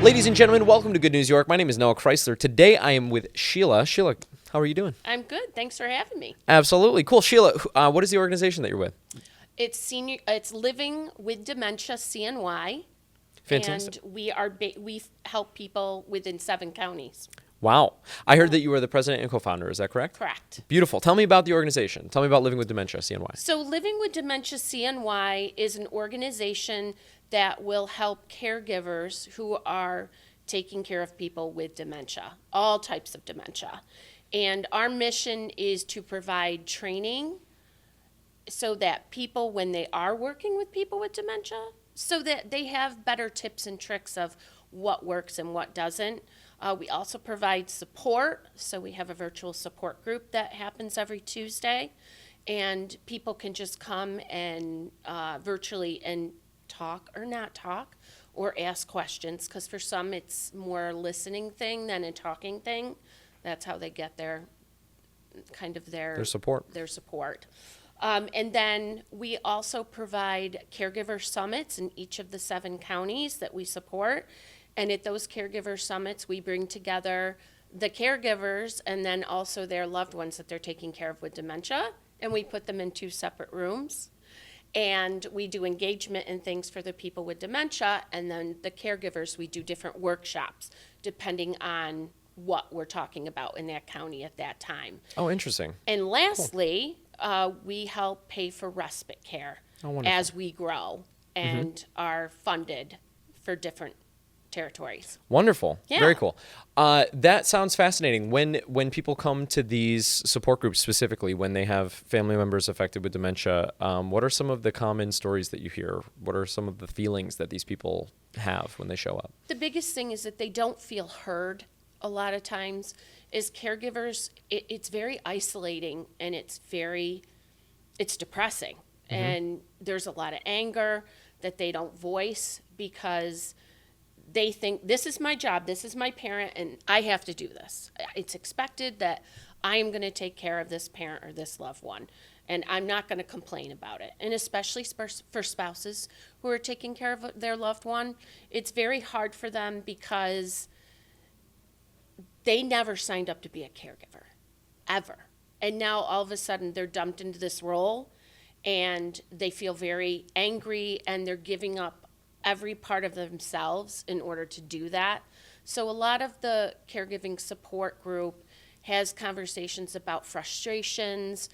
Ladies and gentlemen, welcome to Good News York. My name is Noah Chrysler. Today I am with Sheila. Sheila, how are you doing? I'm good. Thanks for having me. Absolutely. Cool. Sheila, what is the organization that you're with? It's Living with Dementia CNY. Fantastic. And we help people within 7 counties. Wow. I heard that you are the president and co-founder. Is that correct? Correct. Beautiful. Tell me about the organization. Tell me about Living with Dementia CNY. So Living with Dementia CNY is an organization that will help caregivers who are taking care of people with dementia, all types of dementia. And our mission is to provide training so that people, when they are working with people with dementia, so that they have better tips and tricks of what works and what doesn't. We also provide support. So we have a virtual support group that happens every Tuesday. And people can just come and virtually and talk or not talk or ask questions, because for some it's more a listening thing than a talking thing. That's how they get their support. And then we also provide Caregiver Summits in each of the 7 counties that we support. And at those Caregiver Summits, we bring together the caregivers and then also their loved ones that they're taking care of with dementia. And we put them in 2 separate rooms. And we do engagement and things for the people with dementia. And then the caregivers, we do different workshops depending on what we're talking about in that county at that time. Oh, interesting. And lastly, we help pay for respite care as we grow and are funded for different territories. Wonderful. Yeah. Very cool. That sounds fascinating. When people come to these support groups, specifically when they have family members affected with dementia, what are some of the common stories that you hear? What are some of the feelings that these people have when they show up? The biggest thing is that they don't feel heard. A lot of times as caregivers, it's very isolating and it's depressing. And there's a lot of anger that they don't voice because they think, this is my job, this is my parent, and I have to do this. It's expected that I am going to take care of this parent or this loved one, and I'm not going to complain about it. And especially for spouses who are taking care of their loved one, it's very hard for them because they never signed up to be a caregiver, ever. And now all of a sudden they're dumped into this role and they feel very angry and they're giving up every part of themselves in order to do that. So a lot of the caregiving support group has conversations about frustrations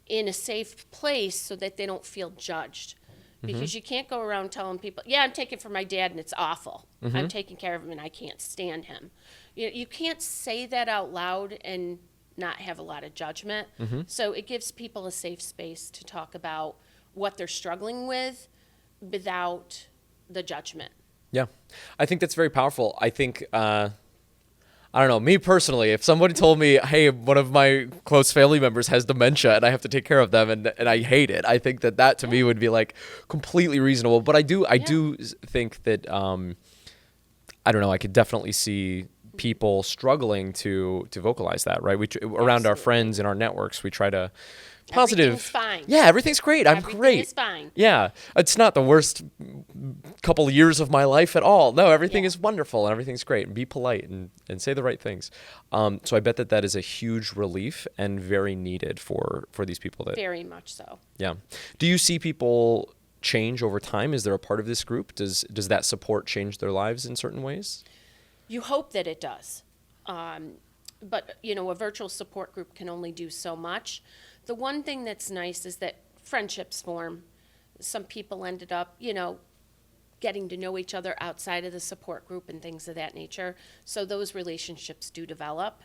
in a safe place so that they don't feel judged. Because you can't go around telling people, yeah, I'm taking for my dad and it's awful. I'm taking care of him and I can't stand him. You can't say that out loud and not have a lot of judgment. So it gives people a safe space to talk about what they're struggling with without the judgment. Yeah, I think that's very powerful. I think, I don't know, me personally, if somebody told me, hey, one of my close family members has dementia and I have to take care of them and I hate it, I think that to me would be like completely reasonable. But I do think that, I don't know, I could definitely see people struggling to vocalize that, right? Around our friends and our networks, we try to positive. Everything's fine. Yeah, everything's great. I'm great. Everything is fine. Yeah, it's not the worst couple of years of my life at all. No, everything is wonderful and everything's great. And be polite and say the right things. So I bet that is a huge relief and very needed for these people. Very much so. Yeah. Do you see people change over time? Is there a part of this group? Does that support change their lives in certain ways? You hope that it does. But, a virtual support group can only do so much. The one thing that's nice is that friendships form. Some people ended up, getting to know each other outside of the support group and things of that nature. So those relationships do develop.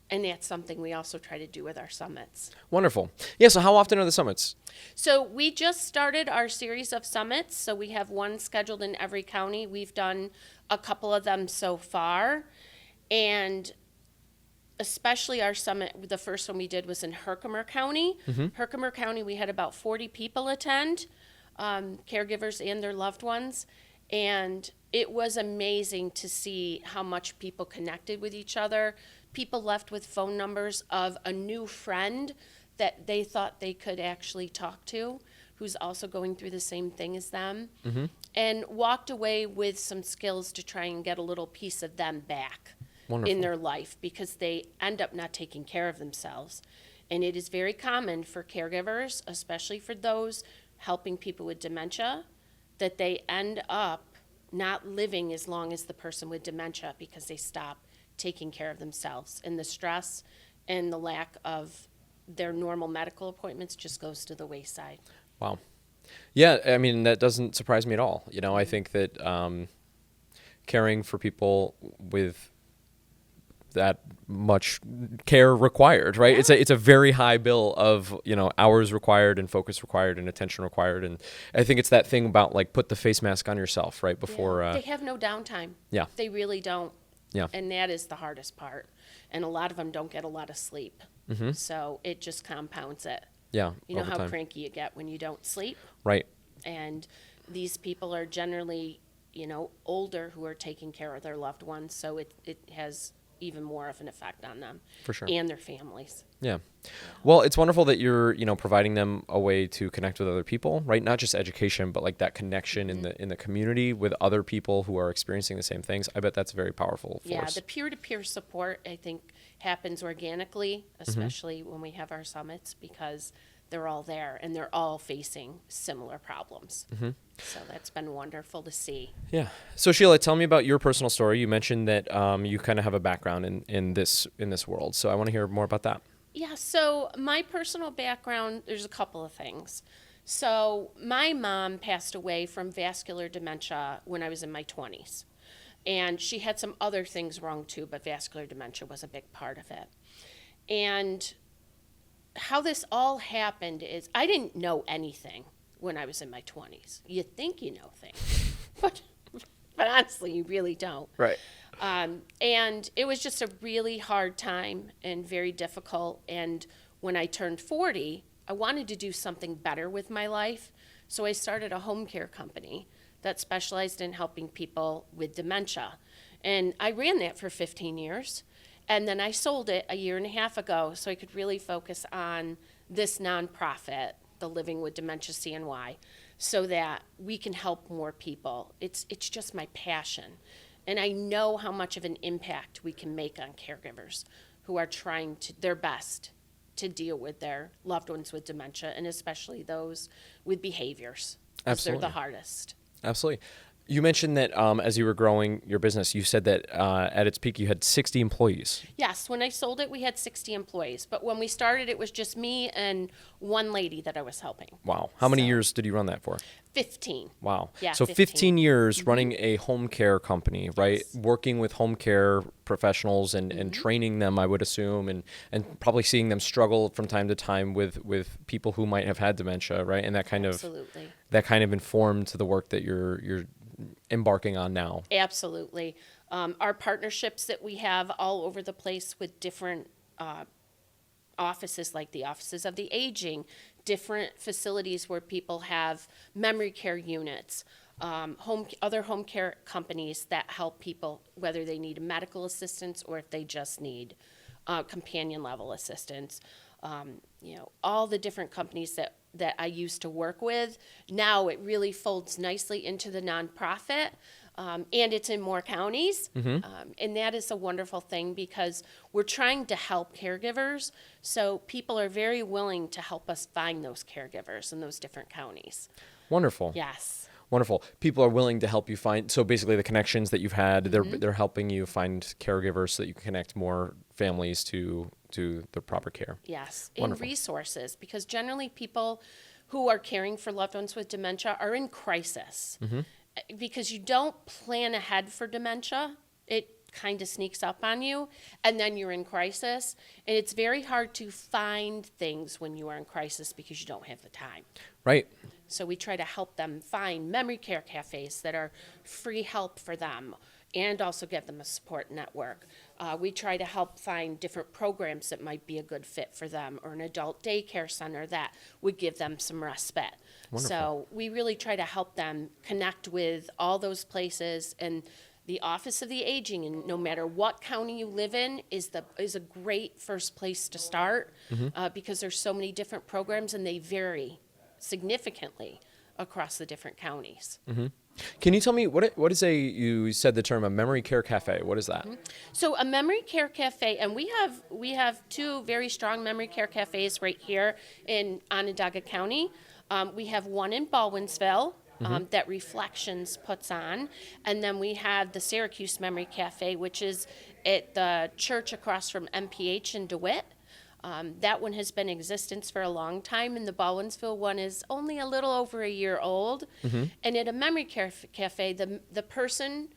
And that's something we also try to do with our summits. Wonderful. Yeah, so how often are the summits? So we just started our series of summits. So we have one scheduled in every county. We've done a couple of them so far. And especially our summit, the first one we did was in Herkimer County. Herkimer County, we had about 40 people attend, caregivers and their loved ones. And it was amazing to see how much people connected with each other. People left with phone numbers of a new friend that they thought they could actually talk to, who's also going through the same thing as them. and walked away with some skills to try and get a little piece of them back Wonderful. in their life, because they end up not taking care of themselves. And it is very common for caregivers, especially for those helping people with dementia, that they end up not living as long as the person with dementia because they stop taking care of themselves. And the stress and the lack of their normal medical appointments just goes to the wayside. Wow. Yeah, I mean, that doesn't surprise me at all. You know, I think that caring for people with that much care required, right? Yeah. It's a very high bill of, you know, hours required and focus required and attention required. And I think it's that thing about like put the face mask on yourself right before. They have no downtime. Yeah. They really don't. Yeah. And that is the hardest part. And a lot of them don't get a lot of sleep. Mm-hmm. So it just compounds it. Yeah. You know over how time. cranky you get when you don't sleep? Right. And these people are generally, you know, older who are taking care of their loved ones. So it has even more of an effect on them. For sure. And their families. Yeah. Well, it's wonderful that you're, you know, providing them a way to connect with other people, right? Not just education, but like that connection in the community with other people who are experiencing the same things. I bet that's a very powerful force. Yeah, the peer-to-peer support, I think, happens organically, especially when we have our summits, because they're all there and they're all facing similar problems. So that's been wonderful to see. Yeah. So Sheila, tell me about your personal story. You mentioned that you kind of have a background in this world. So I want to hear more about that. Yeah, so my personal background, there's a couple of things. So my mom passed away from vascular dementia when I was in my 20s. And she had some other things wrong too, but vascular dementia was a big part of it. And how this all happened is I didn't know anything when I was in my 20s. You think you know things, but honestly, you really don't. Right. And it was just a really hard time and very difficult. And when I turned 40, I wanted to do something better with my life. So I started a home care company that specialized in helping people with dementia. And I ran that for 15 years. And then I sold it a year and a half ago so I could really focus on this nonprofit, the Living with Dementia CNY, so that we can help more people. It's just my passion. And I know how much of an impact we can make on caregivers who are trying their best to deal with their loved ones with dementia, and especially those with behaviors. 'Cause Absolutely. they're the hardest. Absolutely. You mentioned that as you were growing your business, you said that at its peak you had 60 employees. Yes, when I sold it, we had 60 employees. But when we started, it was just me and one lady that I was helping. Wow. How many So- years did you run that for? 15. Wow. Yeah, So 15. 15 years running a home care company, right? Yes. Working with home care professionals and training them, I would assume, and probably seeing them struggle from time to time with people who might have had dementia, right? And that kind Absolutely. of informed the work that you're embarking on now. Absolutely. Our partnerships that we have all over the place with different offices, like the offices of the aging, different facilities where people have memory care units, other home care companies that help people, whether they need medical assistance or if they just need companion level assistance. You know, all the different companies that I used to work with, now it really folds nicely into the nonprofit. And it's in more counties. And that is a wonderful thing because we're trying to help caregivers. So people are very willing to help us find those caregivers in those different counties. Wonderful. Yes. Wonderful. People are willing to help you find. So basically, the connections that you've had, they're helping you find caregivers so that you can connect more families to the proper care. Yes. Wonderful. And resources, because generally people who are caring for loved ones with dementia are in crisis. Because you don't plan ahead for dementia. It kind of sneaks up on you, and then you're in crisis. And it's very hard to find things when you are in crisis because you don't have the time. Right. So we try to help them find memory care cafes that are free help for them and also give them a support network. We try to help find different programs that might be a good fit for them, or an adult daycare center that would give them some respite. Wonderful. So we really try to help them connect with all those places, and the Office of the Aging, and no matter what county you live in, is a great first place to start because there's so many different programs and they vary significantly across the different counties. Can you tell me what is you said the term a memory care cafe? What is that? So a memory care cafe, and we have two very strong memory care cafes right here in Onondaga County. We have one in Baldwinsville that Reflections puts on, and then we have the Syracuse Memory Cafe, which is at the church across from MPH in DeWitt. That one has been in existence for a long time, and the Baldwinsville one is only a little over a year old. And at a memory care cafe, the person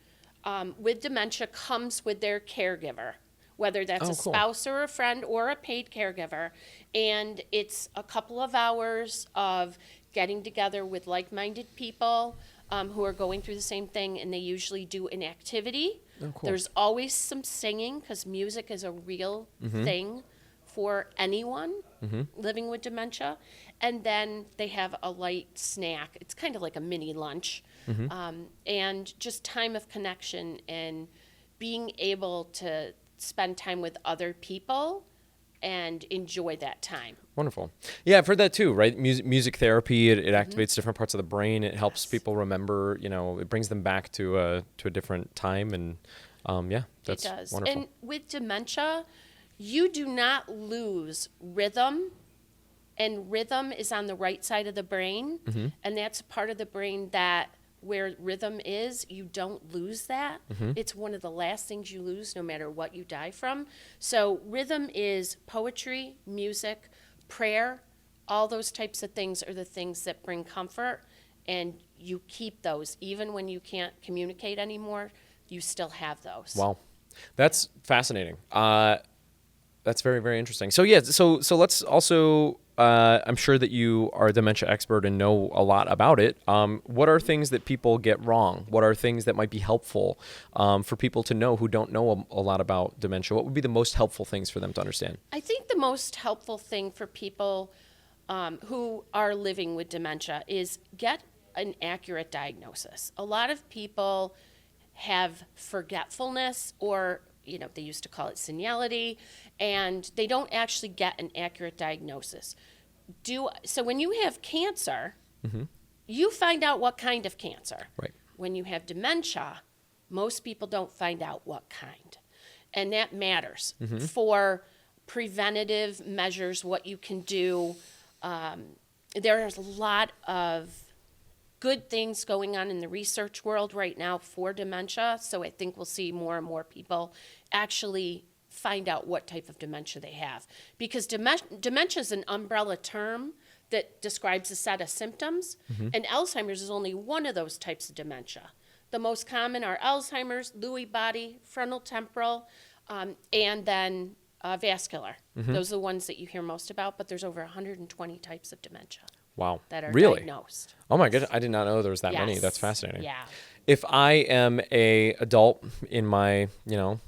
with dementia comes with their caregiver, whether that's a Cool. spouse or a friend or a paid caregiver. And it's a couple of hours of getting together with like-minded people who are going through the same thing, and they usually do an activity. Cool. There's always some singing, because music is a real thing for anyone living with dementia. And then they have a light snack. It's kind of like a mini lunch. And just time of connection and being able to spend time with other people and enjoy that time. Wonderful. Yeah, I've heard that too, right? Music therapy, it activates different parts of the brain. It helps people remember, it brings them back to a different time. And that's It does. wonderful. And with dementia, you do not lose rhythm, and rhythm is on the right side of the brain, and that's part of the brain that where rhythm is, you don't lose that. It's one of the last things you lose no matter what you die from. So rhythm is poetry, music, prayer, all those types of things are the things that bring comfort, and you keep those. Even when you can't communicate anymore, you still have those. Wow. That's fascinating. That's very, very interesting. So yeah, so let's also, I'm sure that you are a dementia expert and know a lot about it. What are things that people get wrong? What are things that might be helpful for people to know who don't know a lot about dementia? What would be the most helpful things for them to understand? I think the most helpful thing for people who are living with dementia is get an accurate diagnosis. A lot of people have forgetfulness, or they used to call it senility, and they don't actually get an accurate diagnosis. So when you have cancer, you find out what kind of cancer. Right. When you have dementia, most people don't find out what kind. And that matters for preventative measures, what you can do. There's a lot of good things going on in the research world right now for dementia, so I think we'll see more and more people actually find out what type of dementia they have. Because dementia is an umbrella term that describes a set of symptoms, and Alzheimer's is only one of those types of dementia. The most common are Alzheimer's, Lewy body, frontal temporal, and then vascular. Those are the ones that you hear most about, but there's over 120 types of dementia. Wow. That are really? diagnosed. Oh my goodness, I did not know there was that many. Yes. That's fascinating. Yeah. If I am a adult in my,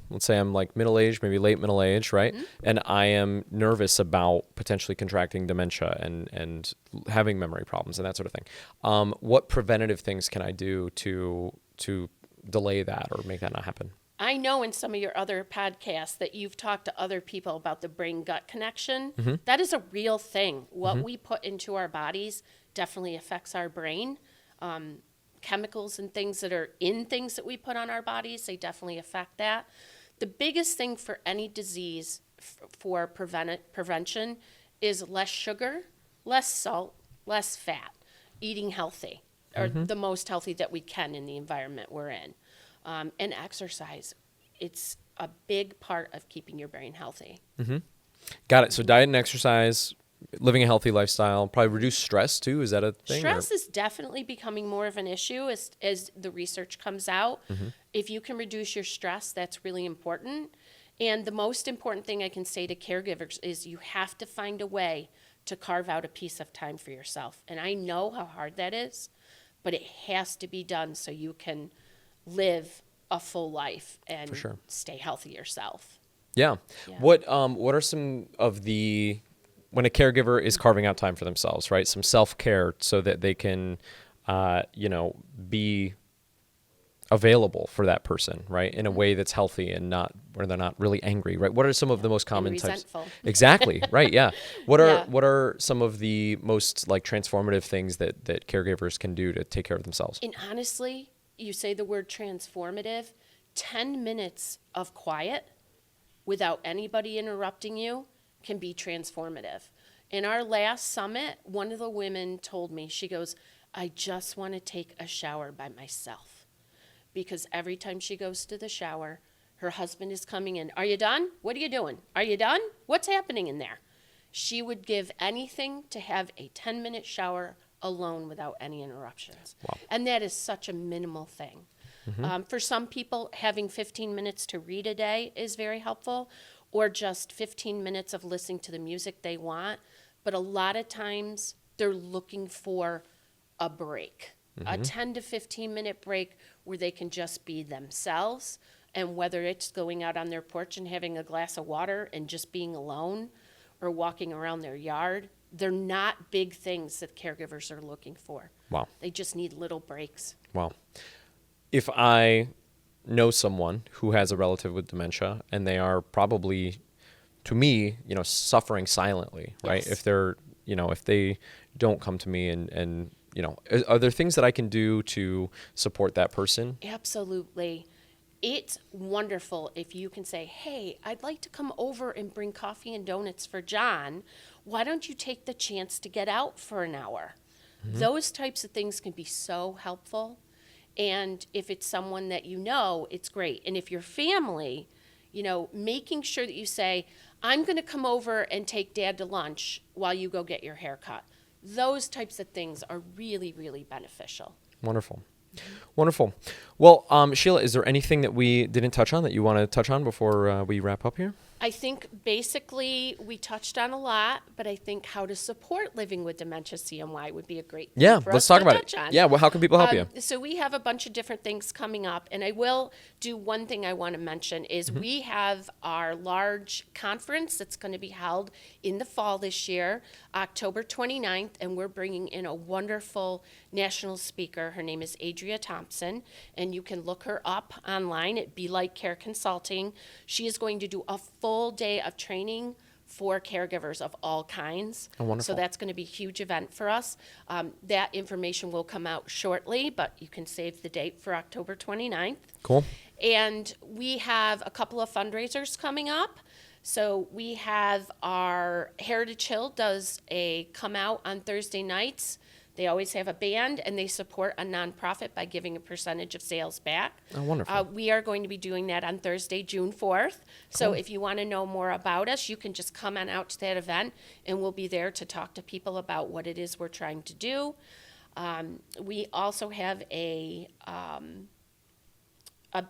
let's say I'm like middle-aged, maybe late middle-aged, right? And I am nervous about potentially contracting dementia and having memory problems and that sort of thing. What preventative things can I do to delay that or make that not happen? I know in some of your other podcasts that you've talked to other people about the brain-gut connection. That is a real thing. What we put into our bodies definitely affects our brain. Chemicals and things that are in things that we put on our bodies, they definitely affect that. The biggest thing for any disease for prevention is less sugar, less salt, less fat, eating healthy, or the most healthy that we can in the environment we're in. And exercise, it's a big part of keeping your brain healthy. Got it. So diet and exercise, living a healthy lifestyle, probably reduce stress too. Is that a thing? Stress is definitely becoming more of an issue as the research comes out. If you can reduce your stress, that's really important. And the most important thing I can say to caregivers is you have to find a way to carve out a piece of time for yourself. And I know how hard that is, but it has to be done so you can live a full life and stay healthy yourself. Yeah. What are some of the, when a caregiver is carving out time for themselves, right? Some self-care so that they can, be available for that person, right? In a way that's healthy and not where they're not really angry, right? What are some of the most common types? Resentful. Exactly, right? Yeah. What are Yeah. what are some of the most like transformative things that caregivers can do to take care of themselves? And honestly, you say the word transformative, 10 minutes of quiet without anybody interrupting you can be transformative. In our last summit, one of the women told me, she goes, I just want to take a shower by myself. Because every time she goes to the shower, her husband is coming in. Are you done? What are you doing? Are you done? What's happening in there? She would give anything to have a 10-minute shower alone without any interruptions. Wow. And that is such a minimal thing. For some people, having 15 minutes to read a day is very helpful, or just 15 minutes of listening to the music they want. But a lot of times, they're looking for a break. A 10 to 15 minute break where they can just be themselves, and whether it's going out on their porch and having a glass of water and just being alone or walking around their yard, they're not big things that caregivers are looking for. Wow. They just need little breaks. Wow. If I know someone who has a relative with dementia and they are probably, to me, suffering silently, right? Yes. If they're, if they don't come to me and are there things that I can do to support that person? Absolutely. It's wonderful if you can say, hey, I'd like to come over and bring coffee and donuts for John. Why don't you take the chance to get out for an hour? Those types of things can be so helpful. And if it's someone that it's great. And if your family, making sure that you say, I'm going to come over and take Dad to lunch while you go get your hair cut. Those types of things are really, really beneficial. Wonderful. Wonderful. Well, Sheila, is there anything that we didn't touch on that you want to touch on before we wrap up here? I think basically we touched on a lot, but I think how to support living with Dementia CNY would be a great thing for let's us talk to about touch it. on. Yeah, well, how can people help you? So we have a bunch of different things coming up, and I will do one thing I want to mention is we have our large conference that's going to be held in the fall this year, October 29th, and we're bringing in a wonderful national speaker. Her name is Adria Thompson, and you can look her up online at Be Like Care Consulting. She is going to do a full day of training for caregivers of all kinds. Oh, wonderful. So that's going to be a huge event for us. That information will come out shortly, but you can save the date for October 29th. Cool. And we have a couple of fundraisers coming up. So we have our Heritage Hill does a come out on Thursday nights. They always have a band, and they support a nonprofit by giving a percentage of sales back. Oh, wonderful. We are going to be doing that on Thursday, June 4th. So if you want to know more about us, you can just come on out to that event, and we'll be there to talk to people about what it is we're trying to do. We also have a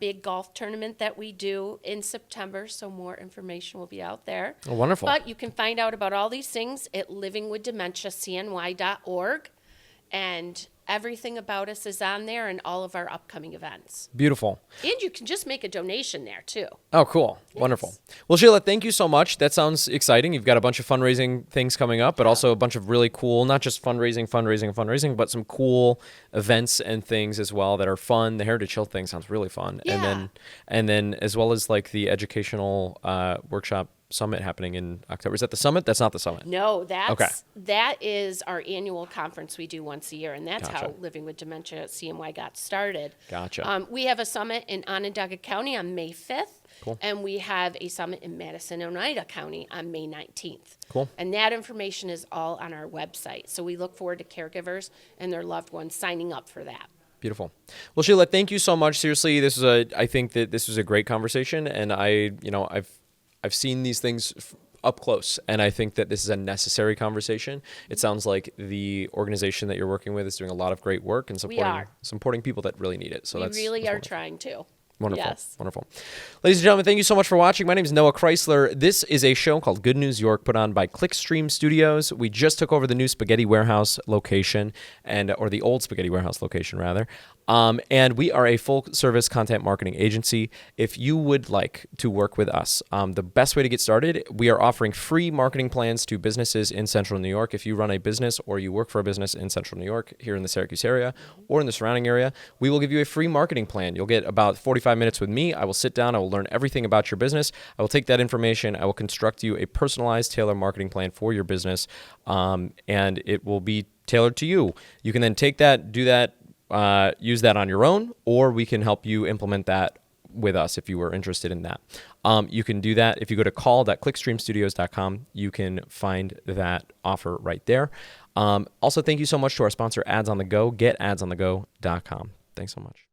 big golf tournament that we do in September, so more information will be out there. Oh, wonderful. But you can find out about all these things at livingwithdementiacny.org. And everything about us is on there and all of our upcoming events. Beautiful. And you can just make a donation there, too. Oh, cool. Yes. Wonderful. Well, Sheila, thank you so much. That sounds exciting. You've got a bunch of fundraising things coming up, but also a bunch of really cool, not just fundraising, but some cool events and things as well that are fun. The Heritage Hill thing sounds really fun. Yeah. And then as well as like the educational workshop summit happening in October. Is that the summit? That's not the summit. No, that is our annual conference we do once a year, and that's Gotcha. how Living with Dementia CNY got started. Gotcha. We have a summit in Onondaga County on May 5th, Cool. and we have a summit in Madison, Oneida County on May 19th. Cool. And that information is all on our website, so we look forward to caregivers and their loved ones signing up for that. Beautiful. Well, Sheila, thank you so much. Seriously, I think that this was a great conversation, and I've seen these things up close, and I think that this is a necessary conversation. It sounds like the organization that you're working with is doing a lot of great work and supporting people that really need it. So we really are wonderful. trying to. Wonderful. Yes. Wonderful. Ladies and gentlemen, thank you so much for watching. My name is Noah Chrysler. This is a show called Good News York, put on by Clickstream Studios. We just took over the new Spaghetti Warehouse location, or the old Spaghetti Warehouse location, rather. And we are a full-service content marketing agency. If you would like to work with us, the best way to get started, we are offering free marketing plans to businesses in Central New York. If you run a business or you work for a business in Central New York, here in the Syracuse area or in the surrounding area, we will give you a free marketing plan. You'll get about 45 minutes with me. I will sit down. I will learn everything about your business. I will take that information. I will construct you a personalized, tailored marketing plan for your business, and it will be tailored to you. You can then take that, do that, use that on your own, or we can help you implement that with us if you were interested in that. You can do that if you go to call.clickstreamstudios.com. You can find that offer right there. Also, thank you so much to our sponsor, Ads on the Go. GetAdsOnTheGo.com. Thanks so much.